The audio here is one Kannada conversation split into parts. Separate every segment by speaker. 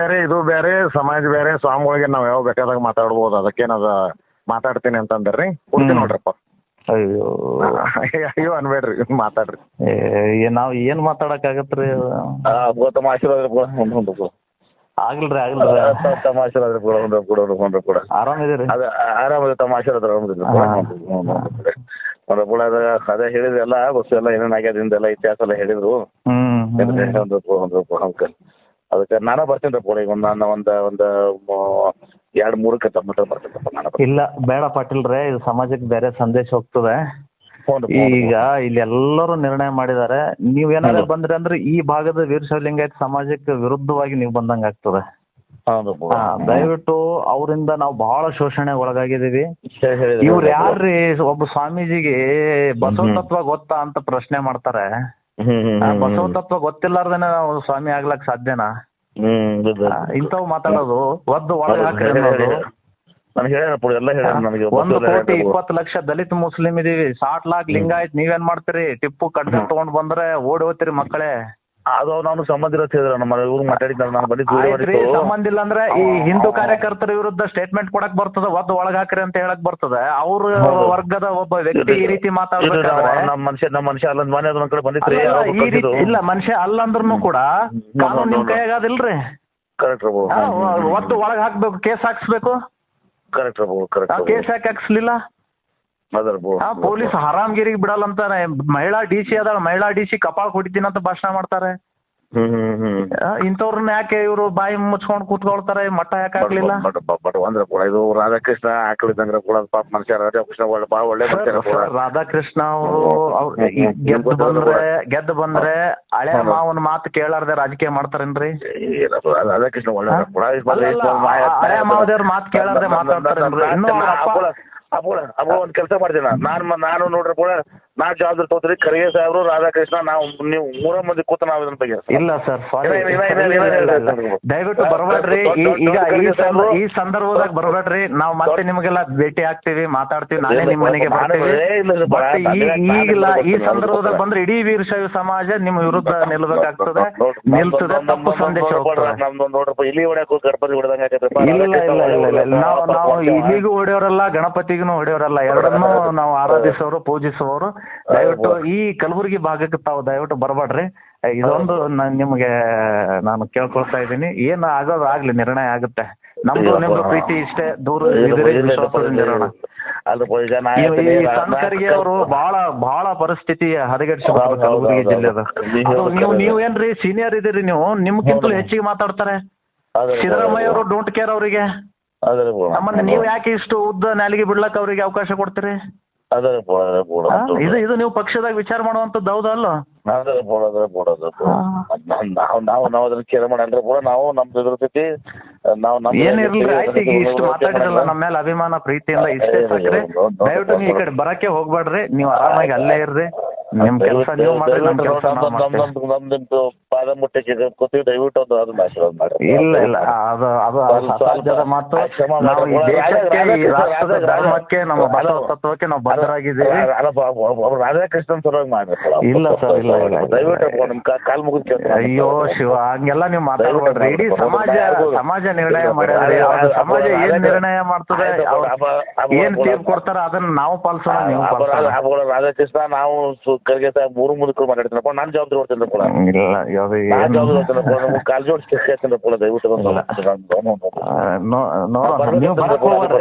Speaker 1: ಬೇರೆ ಇದು ಬೇರೆ ಸಮಾಜ ಬೇರೆ ಸ್ವಾಮಿಗಳಿಗೆ ನಾವ್ ಯಾವ ಬೇಕಾದಾಗ ಮಾತಾಡ್ಬೋದು. ಅದಕ್ಕೇನದ ಮಾತಾಡ್ತೀನಿ ಅಂತಂದ್ರಿ ಕೊಡ್ತೀನಿ ನೋಡ್ರಪ್ಪ.
Speaker 2: ಅಯ್ಯೋ
Speaker 1: ಅಯ್ಯೋ ಅನ್ಬೇಡ್ರಿ, ಮಾತಾಡ್ರಿ.
Speaker 2: ನಾವ್ ಏನ್ ಮಾತಾಡಕ್ ಆಗತ್ರಿ?
Speaker 3: ತಮ್ಮ ಆಶೀರ್ವಾದ
Speaker 2: ಆಗ್ಲ್ರಿ
Speaker 3: ತಮ್ಮ ಆಶೀರ್ವಾದ ಕೂಡ
Speaker 2: ಆರಾಮಿದ್ದೀರಿ?
Speaker 3: ಆರಾಮದ ತಮ್ಮ ಆಶೀರ್ವಾದ ಕೂಡ ಅದೇ ಹೇಳಿದ್ರಿ ಎಲ್ಲ ಬಸ್ ಎಲ್ಲ ಏನೇನ್ ಆಗ್ಯದ ಹಿಂದೆಲ್ಲ ಇತಿಹಾಸ ಎಲ್ಲ ಹೇಳಿದ್ರು. ಅದಕ್ಕೆ ನಾನ ಬರ್ತೀನಿ ಕೂಡ ಈಗ ಒಂದ್ 2-3 ತಮ್ಮ ಬರ್ತೀನಪ್ಪ ನಾನು.
Speaker 2: ಇಲ್ಲ ಬೇಡ ಪಾಟೀಲ್ರೆ, ಇದು ಸಮಾಜಕ್ಕೆ ಬೇರೆ ಸಂದೇಶ ಹೋಗ್ತದೆ. ಈಗ ಇಲ್ಲಿ ಎಲ್ಲರೂ ನಿರ್ಣಯ ಮಾಡಿದ್ದಾರೆ, ನೀವ್ ಏನಾದ್ರು ಬಂದ್ರಿ ಅಂದ್ರೆ ಈ ಭಾಗದ ವೀರಶೈವ ಲಿಂಗಾಯತ ಸಮಾಜಕ್ಕೆ ವಿರುದ್ಧವಾಗಿ ನೀವು ಬಂದಂಗ ಆಗ್ತದೆ. ದಯವಿಟ್ಟು ಅವರಿಂದ ನಾವು ಬಹಳ ಶೋಷಣೆ ಒಳಗಾಗಿದ್ದೀವಿ. ಇವ್ರು ಯಾರ್ರಿ ಒಬ್ಬ ಸ್ವಾಮೀಜಿಗೆ ಬಸವ ತತ್ವ ಗೊತ್ತಾ ಅಂತ ಪ್ರಶ್ನೆ ಮಾಡ್ತಾರೆ. ಬಸವ ತತ್ವ ಗೊತ್ತಿಲ್ಲಾರ್ದೇನೆ ನಾವು ಸ್ವಾಮಿ ಆಗ್ಲಕ್ ಸಾಧ್ಯನಾ? ಇಂಥವು ಮಾತಾಡೋದು ಒದ್ದು ಒಳಗೆ ಹಾಕ್ರಿ ಅನ್ನೋದು. 1,20,00,000 ದಲಿತ ಮುಸ್ಲಿಂ ಇದೀವಿ, 60 ಲಾಖ ಲಿಂಗಾಯತ್, ನೀವೇನ್ ಮಾಡ್ತೀರಿ? ಟಿಪ್ಪು ಕಡ್ಡ ತಗೊಂಡ್ ಬಂದ್ರೆ ಓಡಿ ಹೋಗ್ತೀರಿ ಮಕ್ಕಳೇ.
Speaker 3: ಅದು ನಾನು ಸಂಬಂಧ ಇರೋ ನಮ್ಮ ಇವ್ರು ಮಾತಾಡಿದ್ದಾರೆ, ನಾನು ಬಂದಿದ್ದು
Speaker 2: ಸಂಬಂಧ ಇಲ್ಲ ಅಂದ್ರೆ ಈ ಹಿಂದೂ ಕಾರ್ಯಕರ್ತರ ವಿರುದ್ಧ ಸ್ಟೇಟ್ಮೆಂಟ್ ಕೊಡಕ್ ಬರ್ತದ, ಒದ್ದು ಒಳಗ್ ಹಾಕ್ರಿ ಅಂತ ಹೇಳಕ್ ಬರ್ತದೆ. ಅವ್ರ ವರ್ಗದ ಒಬ್ಬ ವ್ಯಕ್ತಿ ಈ ರೀತಿ ಮಾತಾಡ್ಬೇಕಾದ್ರೆ
Speaker 3: ನಮ್ಮ ಮನುಷ್ಯ ಅಲ್ಲ ಮನೆ ಕಡೆ ಬಂದಿದ್ರಿ.
Speaker 2: ಈ ರೀತಿ ಇಲ್ಲ, ಮನುಷ್ಯ ಅಲ್ಲ ಅಂದ್ರೂ ಕೂಡ ಕಾನೂನು ನಿಮ್ ಕೈಯಾಗದಿಲ್ರಿ.
Speaker 3: ಕರೆಕ್ಟ್,
Speaker 2: ಒದ್ದು ಒಳಗ್ ಹಾಕ್ಬೇಕು, ಕೇಸ್ ಹಾಕ್ಸ್ಬೇಕು.
Speaker 3: ಕರೆಕ್ಟ್,
Speaker 2: ಕೇಸ್ ಯಾಕೆ ಹಾಕ್ಸ್ಲಿಲ್ಲ? ಪೊಲೀಸ್ ಹರಾಮ್ಗಿರಿಗೆ ಬಿಡಲ್ಲ ಅಂತಾರೆ. ಮಹಿಳಾ ಡಿಸಿ ಅದಾಳ, ಮಹಿಳಾ ಡಿಸಿ ಕಪಾಳ ಹೊಡಿತೀನಿ ಅಂತ ಭಾಷಣ ಮಾಡ್ತಾರೆ. ಇಂಥವ್ರನ್ನ ಯಾಕೆ ಇವರು ಬಾಯಿ ಮುಚ್ಕೊಂಡು ಕೂತ್ಕೊಳ್ತಾರೆ? ಮಟ್ಟ ಯಾಕೆ ಆಗ್ಲಿಲ್ಲ?
Speaker 3: ಅಂದ್ರೆ ಕೂಡ ಇದು ರಾಧಾಕೃಷ್ಣ ಹಾಕಳಿದಂಗ್ರೆ ಕೂಡ ಪಾಪ ಮನುಷ್ಯ ರಾಧಾಕೃಷ್ಣ ಭಾಳ ಒಳ್ಳೆ
Speaker 2: ರಾಧಾಕೃಷ್ಣ ಅವರು ಗೆದ್ದು ಬಂದ್ರೆ ಹಳೆ ಮಾವನ ಮಾತು ಕೇಳಾರ್ದೆ ರಾಜಕೀಯ ಮಾಡ್ತಾರೇನ್ರಿ?
Speaker 3: ರಾಧಾಕೃಷ್ಣ ಒಳ್ಳೆ
Speaker 2: ಹಳೆ ಮಾವದೇವ್ರ ಮಾತು ಕೇಳಾರ್ದೆ ಮಾತಾಡ್ತಾರೇನ್ರಿ?
Speaker 3: ಒಂದ್ ಕೆಲಸ ಮಾಡ್ತೀನಿ ನಾನು ನೋಡ್ರಿ ಕೂಡ ನಾನ್ ಜವಾಬ್ದಾರಿ ತಗೋತೀರಿ. ಖರ್ಗೆ ಸಾಹೇಬ್ರು, ರಾಧಾಕೃಷ್ಣ, ನಾವು ನೀವು 3 ಮಂದಿ ಕೂತ ನಾವು ಇದನ್ನ ಬಗ್ಗೆ.
Speaker 2: ಇಲ್ಲ ಸರ್, ದಯವಿಟ್ಟು ಬರಬೇಡ್ರಿ. ಈಗ ಈ ಸಂದರ್ಭದಾಗ ಬರಬೇಡ್ರಿ. ನಾವು ಮತ್ತೆ ನಿಮಗೆಲ್ಲ ಭೇಟಿ ಆಗ್ತೀವಿ, ಮಾತಾಡ್ತೀವಿ, ನಾನೇ ನಿಮ್ ಮನೆಗೆ ಬರ್ತೀವಿ. ಈಗಿಲ್ಲ, ಈ ಸಂದರ್ಭದಾಗ ಬಂದ್ರೆ ಇಡೀ ವೀರಶೈವ ಸಮಾಜ ನಿಮ್ ವಿರುದ್ಧ ನಿಲ್ಬೇಕಾಗ್ತದೆ, ನಿಲ್ತದೆ, ತಪ್ಪು ಸಂದೇಶ
Speaker 3: ನೋಡ್ರಪ್ಪ. ಇಲ್ಲಿ ಹೊಡ್ಯಾಕ ಗಣಪತಿ ಹೊಡೆದಂಗ.
Speaker 2: ಇಲ್ಲ, ನಾವು ಇಲ್ಲಿಗೂ ಹೊಡೆಯೋರಲ್ಲ, ಗಣಪತಿಗೂ ಹೊಡೆಯೋರಲ್ಲ, ಎರಡನ್ನೂ ನಾವು ಆರಾಧಿಸೋರು, ಪೂಜಿಸುವವರು. ದಯವಿಟ್ಟು ಈ ಕಲಬುರಗಿ ಭಾಗಕ್ಕೆ ತಾವು ದಯವಿಟ್ಟು ಬರಬೇಡ್ರಿ. ಇದೊಂದು ನಿಮ್ಗೆ ನಾನು ಕೇಳ್ಕೊಳ್ತಾ ಇದ್ದೀನಿ. ಏನ್ ಆಗೋದು ಆಗ್ಲಿ, ನಿರ್ಣಯ ಆಗುತ್ತೆ. ನಮ್ದು ನಿಮ್ದು ಪ್ರೀತಿ ಇಷ್ಟೇ, ದೂರ ವಿಶ್ವಾಸದಿಂದ ಇರೋಣ. ಖರ್ಗೆ ಅವರು ಬಹಳ ಪರಿಸ್ಥಿತಿ ಹದಗೆಡಿಸಬಾರ್ದು ಕಲಬುರಗಿ ಜಿಲ್ಲೆದ. ನೀವೇನ್ರಿ ಸೀನಿಯರ್ ಇದೀರಿ, ನೀವು ನಿಮ್ಗಿಂತಲೂ ಹೆಚ್ಚಿಗೆ ಮಾತಾಡ್ತಾರೆ. ಸಿದ್ದರಾಮಯ್ಯ ಅವರು ಡೋಂಟ್ ಕೇರ್ ಅವರಿಗೆ. ನಮ್ಮನ್ನ ನೀವು ಯಾಕೆ ಇಷ್ಟು ಉದ್ದ ನಾಲಿಗೆ ಬಿಡ್ಲಕ್ ಅವರಿಗೆ ಅವಕಾಶ ಕೊಡ್ತೀರಿ? ಇದು ನೀವು ಪಕ್ಷದಾಗ ವಿಚಾರ ಮಾಡುವಂತದ್ದು ಹೌದಲ್ಲ?
Speaker 3: ನಾವು ಅದನ್ನ ಕೇರ್ ಮಾಡಲ್ರಿ ಕೂಡ. ನಾವು ನಮ್ದು ಇರ್ತೈತಿ, ನಾವು
Speaker 2: ಏನಿರ್ಲಿ. ಆಯ್ತು, ಈಗ ಇಷ್ಟು ಮಾತಾಡಿದ್ರಲ್ಲ, ನಮ್ಮ ಮೇಲೆ ಅಭಿಮಾನ ಪ್ರೀತಿಯಿಂದ ಇಷ್ಟೇ ಸಾಕ್ರಿ. ದಯವಿಟ್ಟು ನೀವು ಈ ಕಡೆ ಬರಕ್ಕೆ ಹೋಗ್ಬೇಡ್ರಿ, ನೀವು ಆರಾಮಾಗಿ ಅಲ್ಲೇ ಇರ್ರಿ, ನಿಮ್ ಕೆಲಸ ನೀವು ಮಾಡ್ರಿ, ನಮ್ ಕೆಲಸ
Speaker 3: ನಮ್ದು ಪಾದ ಮುಟ್ಟಕ್ಕೆ ಕೂತೀವಿ. ದಯವಿಟ್ಟು ಅದನ್ನ ಆಶೀರ್ವಾದ ಮಾಡ್ರಿ.
Speaker 2: ಇಲ್ಲ, ಅದು ಅಸಾಧ್ಯದ ಮಾತು. ನಾವು ಈ ದೇಶಕ್ಕೆ, ಈ ರಾಷ್ಟ್ರದ ಧರ್ಮಕ್ಕೆ, ನಮ್ಮ ಬಸವ ತತ್ವಕ್ಕೆ ನಾವು ಬದ್ಧರಾಗಿದ್ದೀವಿ.
Speaker 3: ರಾಧಾಕೃಷ್ಣನ್ ಸಲುವಾಗಿ ಮಾಡ್ರಿ.
Speaker 2: ಇಲ್ಲ ಸರ್, ಇಲ್ಲ,
Speaker 3: ದಯವಿಟ್ಟು ನಿಮ್ ಕಾಲ್ ಮುಗಿದ್.
Speaker 2: ಅಯ್ಯೋ ಶಿವ, ಹಂಗೆಲ್ಲ ನೀವು ಮಾತಾಡ್ಬೇಡ್ರಿ. ಇಡೀ ಸಮಾಜ ನಿರ್ಣಯ ಮಾಡ್ಯಾರ. ಸಮಾಜ ಏನ್ ನಿರ್ಣಯ ಮಾಡ್ತದೆ, ಏನ್ ತೀರ್ಪು ಕೊಡ್ತಾರ, ಅದನ್ನ ನಾವು ಪಾಲಿಸೋಣ, ನೀವು
Speaker 3: ರಾಧಾಕೃಷ್ಣ, ನಾವು ಖರ್ಗೆ ಸಾಹೇಬ್ 3 ಮುದುಕರು ಮಾತಾಡ್ತೀನಪ್ಪ. ನಾನ್ ಜವಾಬ್ದಾರಿ ಹೊಡ್ತೀನಿ ಕೂಡ. ಕಾಲ್ ಜೋಡಿಸಿ ಹೇಳ್ತೀನಿ ಕೂಡ. ದಯವಿಟ್ಟು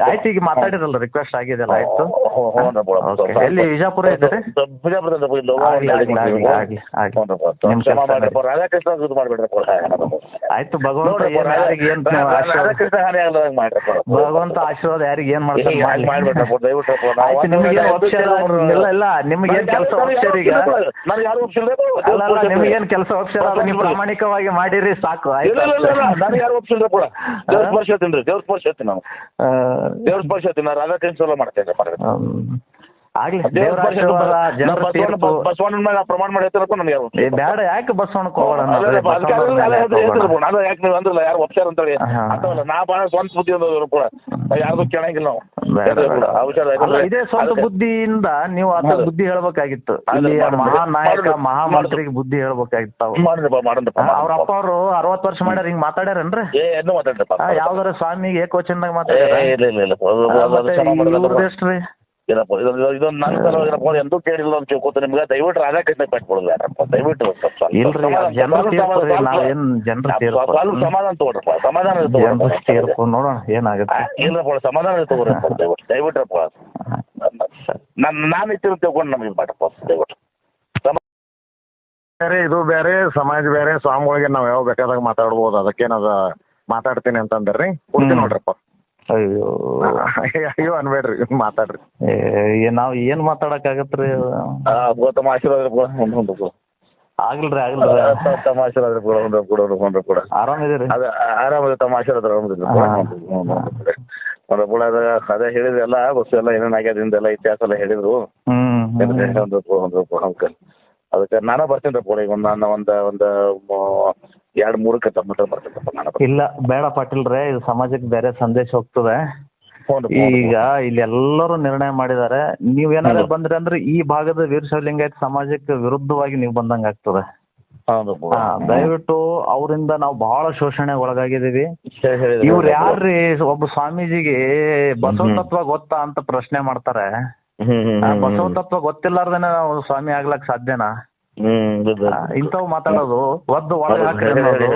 Speaker 2: ಆಯ್ತು, ಈಗ ಮಾತಾಡಿರಲ್ಲ, ರಿಕ್ವೆಸ್ಟ್ ಆಗಿದೆಲ್ಲ, ಆಯ್ತು. ಎಲ್ಲಿ ವಿಜಾಪುರ ಇದ್ದಾರೆ?
Speaker 3: ರಾಧಾಕೃಷ್ಣ ಮಾಡ್ಬೇಡ್ರಿ.
Speaker 2: ಆಯ್ತು, ಭಗವಂತ ಆಶೀರ್ವಾದ ಯಾರಿಗೆ ಏನ್ ಮಾಡ್ತಾರೆ
Speaker 3: ಮಾಡ್ಬೇಡ್ರಿ. ದಯವಿಟ್ಟು
Speaker 2: ಇಲ್ಲ, ನಿಮ್ಗೇನ್ ಕೆಲಸ ಒಪ್ಸ್ಯಾರ? ಈಗ ನಿಮ್ಗೇನ್ ಕೆಲಸ ಒಪ್ಸ್ಯಾರ, ನೀವು ಪ್ರಾಮಾಣಿಕವಾಗಿ ಮಾಡಿರಿ, ಸಾಕು.
Speaker 3: ನನಗೆ ಯಾರು ಒಪ್ಸಿಲ್ರಿ ಕೂಡ. ದೇವ್ರ ಸ್ಪರ್ಶ ಹೇಳ್ತೀನಿ, ದೇವ್ರ ಸ್ಪರ್ಶ ಹೇಳ್ತೀನಿ, ನಾನು ದೇವ್ರ ಸ್ಪರ್ಶ ಹೇಳ್ತೀನಿ. ರಾಧಾಕೃಷ್ಣ ಮಾಡ್ತೇನೆ.
Speaker 2: ಆಗ್ಲಿ ದೇವ್ರ ಆಶೀರ್ವಾದ, ಜನರ ತೀರ್ಪು.
Speaker 3: ಬಸವಣ್ಣನ ಮೇಲೆ ಪ್ರಮಾಣ ಮಾಡಿ ಹೇಳ್ತಾರಪ್ಪ ನನಗೆ ಯಾರು
Speaker 2: ಬ್ಯಾಡ, ಯಾಕೆ ಬಸವಣ್ಣಕ್ಕೆ ಹೋಗೋಣ
Speaker 3: ನಾನು ಯಾಕೆ ನೀವು ಅಂದ್ರಲ್ಲ ಯಾರು ಒಪ್ಸಾರ ಅಂತೇಳಿ ಅಂತವಲ್ಲ. ನಾ ಭಾಳ ಸ್ವಂತ ಬುದ್ಧಿ ಅಂದವ್ರು ಕೂಡ ಯಾರ್ದು ಕೇಳಂಗಿಲ್ಲ ನಾವು.
Speaker 2: ಇದೇ ಸ್ವಂತ ಬುದ್ಧಿಯಿಂದ ನೀವು ಆತ ಬುದ್ಧಿ ಹೇಳ್ಬೇಕಾಗಿತ್ತು. ಇಲ್ಲಿ ಮಹಾನಾಯಕ ಮಹಾಮಂತ್ರಿಗೆ ಬುದ್ಧಿ ಹೇಳ್ಬೇಕಾಗಿತ್ತು. ಅವ್ರ ಅಪ್ಪ ಅವರು 60 ವರ್ಷ ಮಾಡ್ಯಾರ, ಹಿಂಗ್ ಮಾತಾಡ್ಯಾರೇನ್ರಿ? ಯಾವ್ದಾರ ಸ್ವಾಮಿಗೆ ಏಕವಚನದಾಗ ಮಾತಾಡ್ಯಾರ? ಎಷ್ಟ್ರಿ
Speaker 3: ಏನಪ್ಪ ಇದೊಂದು ನನ್ನ ಸಲ ಎಂದೂ ಕೇಳಿಲ್ಲ ಅಂತ ಕೇಳ್ಕೊತ ನಿಮ್ಗೆ ದಯವಿಟ್ಟು ರಾಧಾಕೃಷ್ಣ ಪಟ್ಕೊಡೋದು ಯಾರಪ್ಪ ದಯವಿಟ್ಟು ಸಮಾಧಾನ ತಗೊಳ್ರಪ್ಪ, ಸಮಾಧಾನ
Speaker 2: ನೋಡೋಣ ಏನಾಗುತ್ತೆ.
Speaker 3: ಇಲ್ಲಪ್ಪ ಸಮಾಧಾನ ತಗೋರಪ್ಪ ದಯವಿಟ್ಟಪ್ಪ. ನಾನು ಇತ್ತಿರ ತಿಳ್ಕೊಂಡು ನಮಗೆ ಮಾಡಪ್ಪ ದಯವಿಟ್ಟು.
Speaker 1: ಬೇರೆ ಇದು ಬೇರೆ ಸಮಾಜ ಬೇರೆ, ಸ್ವಾಮಿಗಳಿಗೆ ನಾವ್ ಯಾವ ಬೇಕಾದಾಗ ಮಾತಾಡ್ಬೋದು, ಅದಕ್ಕೇನದ ಮಾತಾಡ್ತೀನಿ ಅಂತಂದ್ರಿ. ಕೊಡ್ತೀನಿ ನೋಡ್ರಪ್ಪ.
Speaker 2: ಅಯ್ಯೋ
Speaker 1: ಅಯ್ಯೋ ಅನ್ಬೇಡ್ರಿ, ಮಾತಾಡ್ರಿ.
Speaker 2: ನಾವ್ ಏನ್ ಮಾತಾಡಕ್ ಆಗತ್ರಿ?
Speaker 3: ತಮ್ಮ ಆಶೀರ್ವಾದ
Speaker 2: ಆಗ್ಲ್ರಿ
Speaker 3: ತಮ್ಮ ಆಶೀರ್ವಾದ ಕೂಡ
Speaker 2: ಆರಾಮಿದ್ದೀರಿ?
Speaker 3: ಆರಾಮದ ತಮ್ಮ ಆಶೀರ್ವಾದ ಕೂಡ ಅದೇ ಹೇಳಿದ್ರಿ ಎಲ್ಲ ಬಸ್ ಎಲ್ಲ ಏನೇನ್ ಆಗ್ಯದಿಂದೆಲ್ಲ ಇತಿಹಾಸ ಎಲ್ಲ ಹೇಳಿದ್ರು. ಅದಕ್ಕೆ ನಾನ ಬರ್ತೀನಿ ಕೂಡ ಈಗ ಒಂದು 2-3 ತಮ್ಮ ಹತ್ರ ಬರ್ತೀನಪ್ಪ ನಾನು.
Speaker 2: ಇಲ್ಲ ಬೇಡ ಪಾಟೀಲ್ರೆ, ಇದು ಸಮಾಜಕ್ಕೆ ಬೇರೆ ಸಂದೇಶ ಹೋಗ್ತದೆ. ಈಗ ಇಲ್ಲಿ ಎಲ್ಲರೂ ನಿರ್ಣಯ ಮಾಡಿದ್ದಾರೆ, ನೀವೇನಾದ್ರು ಬಂದ್ರಿ ಅಂದ್ರೆ ಈ ಭಾಗದ ವೀರಶೈವ ಲಿಂಗಾಯತ ಸಮಾಜಕ್ಕೆ ವಿರುದ್ಧವಾಗಿ ನೀವು ಬಂದಂಗ ಆಗ್ತದೆ. ದಯವಿಟ್ಟು ಅವರಿಂದ ನಾವು ಬಹಳ ಶೋಷಣೆ ಒಳಗಾಗಿದ್ದೀವಿ. ಇವ್ರು ಯಾರ್ರಿ ಒಬ್ಬ ಸ್ವಾಮೀಜಿಗೆ ಬಸವ ತತ್ವ ಗೊತ್ತಾ ಅಂತ ಪ್ರಶ್ನೆ ಮಾಡ್ತಾರೆ. ಬಸವ ತತ್ವ ಗೊತ್ತಿಲ್ಲಾರ್ದೇನೆ ನಾವು ಸ್ವಾಮಿ ಆಗ್ಲಕ್ ಸಾಧ್ಯನಾ? ಇಂಥವ್ ಮಾತಾಡೋದು ಒದ್ದು ಒಳಗೆ ಹಾಕ್ರಿ ಅನ್ನೋದು.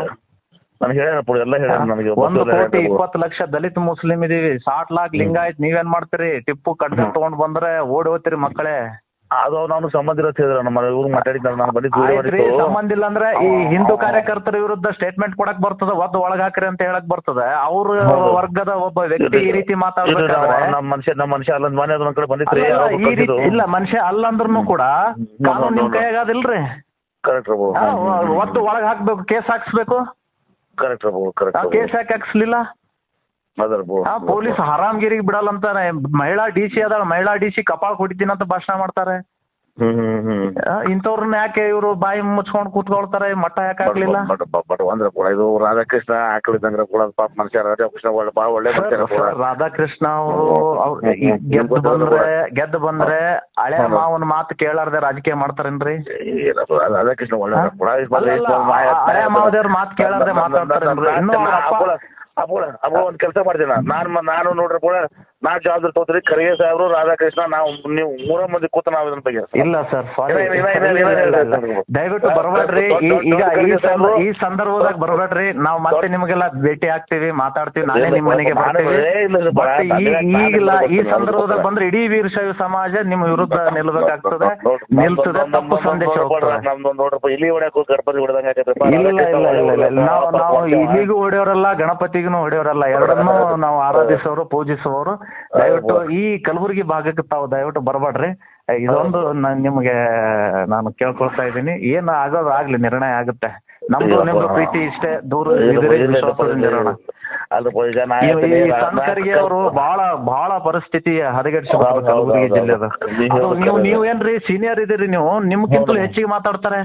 Speaker 2: 1,20,00,000 ದಲಿತ ಮುಸ್ಲಿಂ ಇದೀವಿ, 60 ಲಾಖ ಲಿಂಗಾಯತ್, ನೀವೇನ್ ಮಾಡ್ತೀರಿ? ಟಿಪ್ಪು ಕಡ್ಡ ತಗೊಂಡ್ ಬಂದ್ರೆ ಓಡಿ ಹೋಗ್ತೀರಿ ಮಕ್ಕಳೇ.
Speaker 3: ಅದು ನಾನು ಸಂಬಂಧ ಇರುತ್ತೆ ನಮ್ಮ ಇವ್ರು ಮಾತಾಡಿದ್ದಾರೆ. ನಾನು ಬರೀ
Speaker 2: ಸಂಬಂಧ ಇಲ್ಲ ಅಂದ್ರೆ ಈ ಹಿಂದೂ ಕಾರ್ಯಕರ್ತರ ವಿರುದ್ಧ ಸ್ಟೇಟ್ಮೆಂಟ್ ಕೊಡಕ್ ಬರ್ತದ, ಒದ್ದು ಒಳಗ್ ಹಾಕ್ರಿ ಅಂತ ಹೇಳಕ್ ಬರ್ತದೆ. ಅವ್ರ ವರ್ಗದ ಒಬ್ಬ ವ್ಯಕ್ತಿ ಈ ರೀತಿ ಮಾತಾಡ್ಬೇಕಾದ್ರೆ
Speaker 3: ನಮ್ಮ ಮನುಷ್ಯ ಅಲ್ಲ ಮನೆ ಅದೊಂದ್ ಕಡೆ ಬಂದಿತ್ರಿ.
Speaker 2: ಈ ರೀತಿ ಇಲ್ಲ, ಮನುಷ್ಯ ಅಲ್ಲಂದ್ರೂ ಕೂಡ ಕಾನೂನು ನಿಮ್ ಕೈಯಾಗದಿಲ್ರಿ.
Speaker 3: ಕರೆಕ್ಟ್
Speaker 2: ಒದ್ದು ಒಳಗ್ ಹಾಕ್ಬೇಕು, ಕೇಸ್ ಹಾಕ್ಸ್ಬೇಕು.
Speaker 3: ಕರೆಕ್ಟ್
Speaker 2: ಕೇಸ್ ಯಾಕೆ ಹಾಕ್ಸ್ಲಿಲ್ಲ? ಪೊಲೀಸ್ ಹರಾಮ್ಗಿರಿಗೆ ಬಿಡಲ್ಲ ಅಂತಾನೆ. ಮಹಿಳಾ ಡಿಸಿ ಅದಾಳ, ಮಹಿಳಾ ಡಿಸಿ ಕಪಾಳ ಹೊಡಿತೀನಿ ಅಂತ ಭಾಷಣ ಮಾಡ್ತಾರೆ. ಇಂಥವ್ರನ್ನ ಯಾಕೆ ಇವರು ಬಾಯಿ ಮುಚ್ಕೊಂಡ್ ಕೂತ್ಕೊಳ್ತಾರೆ? ಮಟ್ಟ ಯಾಕೆ ಆಗ್ಲಿಲ್ಲ?
Speaker 3: ಇದು ರಾಧಾಕೃಷ್ಣ ಹಾಕಳಿದಂಗ್ರ ಕೂಡ ಪಾಪ ಮನುಷ್ಯ. ರಾಧಾಕೃಷ್ಣ ಬಹಳ ಒಳ್ಳೆ
Speaker 2: ರಾಧಾಕೃಷ್ಣ ಅವರು ಗೆದ್ದು ಬಂದ್ರೆ ಹಳೆ ಮಾವನ್ ಮಾತು ಕೇಳಾರ್ದೆ ರಾಜಕೀಯ ಮಾಡ್ತಾರೇನ್ರಿ?
Speaker 3: ರಾಧಾಕೃಷ್ಣ ಒಳ್ಳೆ
Speaker 2: ಹಳೆ ಮಾವದೇವ್ರ ಮಾತು ಕೇಳಾರ್ದೆ ಮಾತಾಡ್ತಾರೇನ್ರಿ? ಇನ್ನು
Speaker 3: ಅಪ್ಪ ಒಂದ್ ಕೆಲಸ ಮಾಡ್ತೀನಿ ನಾನು ನೋಡ್ರಿ ಕೂಡ ನಾ ಜವಾಬ್ದಾರಿ ತಗೋತೀರಿ. ಖರ್ಗೆ ಸಾಹೇಬ್ರು, ರಾಧಾಕೃಷ್ಣ, ನಾವು ನೀವು 3 ಮಂದಿ ಕೂತ ನಾವು ಇದನ್ನ ಬಗ್ಗೆ.
Speaker 2: ಇಲ್ಲ ಸರ್, ದಯವಿಟ್ಟು ಬರಬೇಡ್ರಿ. ಈಗ ಈ ಸಂದರ್ಭದಾಗ ಬರಬೇಡ್ರಿ. ನಾವು ಮತ್ತೆ ನಿಮಗೆಲ್ಲ ಭೇಟಿ ಆಗ್ತೀವಿ, ಮಾತಾಡ್ತೀವಿ, ನಾನೇ ನಿಮ್ ಮನೆಗೆ ಬರ್ತೀವಿ. ಈಗಿಲ್ಲ, ಈ ಸಂದರ್ಭದಾಗ ಬಂದ್ರೆ ಇಡೀ ವೀರಶೈವ ಸಮಾಜ ನಿಮ್ಮ ವಿರುದ್ಧ ನಿಲ್ಬೇಕಾಗ್ತದೆ, ನಿಲ್ತದೆ. ತಪ್ಪು ಸಂದೇಶ ಹೋಗ್ತದೆ.
Speaker 3: ನೋಡ್ರಪ್ಪ ಇಲ್ಲಿ ಹೊಡ್ಯಾಕ ಗಣಪತಿ ಹೊಡೆದಂಗ.
Speaker 2: ಇಲ್ಲ, ನಾವು ಇಲ್ಲಿಗೂ ಹೊಡೆಯೋರಲ್ಲ, ಗಣಪತಿಗೂ ಹೊಡೆಯೋರಲ್ಲ. ಎರಡನ್ನೂ ನಾವು ಆರಾಧಿಸೋರು, ಪೂಜಿಸುವವರು. ದಯವಿಟ್ಟು ಈ ಕಲಬುರಗಿ ಭಾಗಕ್ಕೆ ತಾವು ದಯವಿಟ್ಟು ಬರಬೇಡ್ರಿ. ಇದೊಂದು ನಿಮ್ಗೆ ನಾನು ಕೇಳ್ಕೊಳ್ತಾ ಇದ್ದೀನಿ. ಏನ್ ಆಗೋದು ಆಗ್ಲಿ, ನಿರ್ಣಯ ಆಗುತ್ತೆ. ನಿಮ್ದು ಪ್ರೀತಿ ಇಷ್ಟೇ, ದೂರ ವಿಶ್ವಾಸದಿಂದಿರೋಣ. ಈ ಸಂಕರಿಗೆ ಅವರು ಬಹಳ ಪರಿಸ್ಥಿತಿ ಹದಗೆಡಿಸಬಹುದು ಕಲಬುರಗಿ ಜಿಲ್ಲೆದ. ನೀವೇನ್ರಿ ಸೀನಿಯರ್ ಇದೀರಿ, ನೀವು ನಿಮ್ಗಿಂತಲೂ ಹೆಚ್ಚಿಗೆ ಮಾತಾಡ್ತಾರೆ.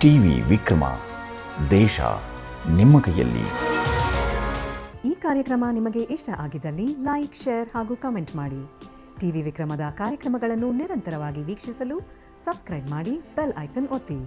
Speaker 4: ಟಿವಿ ವಿಕ್ರಮ, ದೇಶ ನಿಮ್ಮ ಕೈಯಲ್ಲಿ.
Speaker 5: ಈ ಕಾರ್ಯಕ್ರಮ ನಿಮಗೆ ಇಷ್ಟ ಆಗಿದ್ದಲ್ಲಿ ಲೈಕ್, ಶೇರ್ ಹಾಗೂ ಕಮೆಂಟ್ ಮಾಡಿ. ಟಿವಿ ವಿಕ್ರಮದ ಕಾರ್ಯಕ್ರಮಗಳನ್ನು ನಿರಂತರವಾಗಿ ವೀಕ್ಷಿಸಲು ಸಬ್ಸ್ಕ್ರೈಬ್ ಮಾಡಿ, ಬೆಲ್ ಐಕನ್ ಒತ್ತಿ.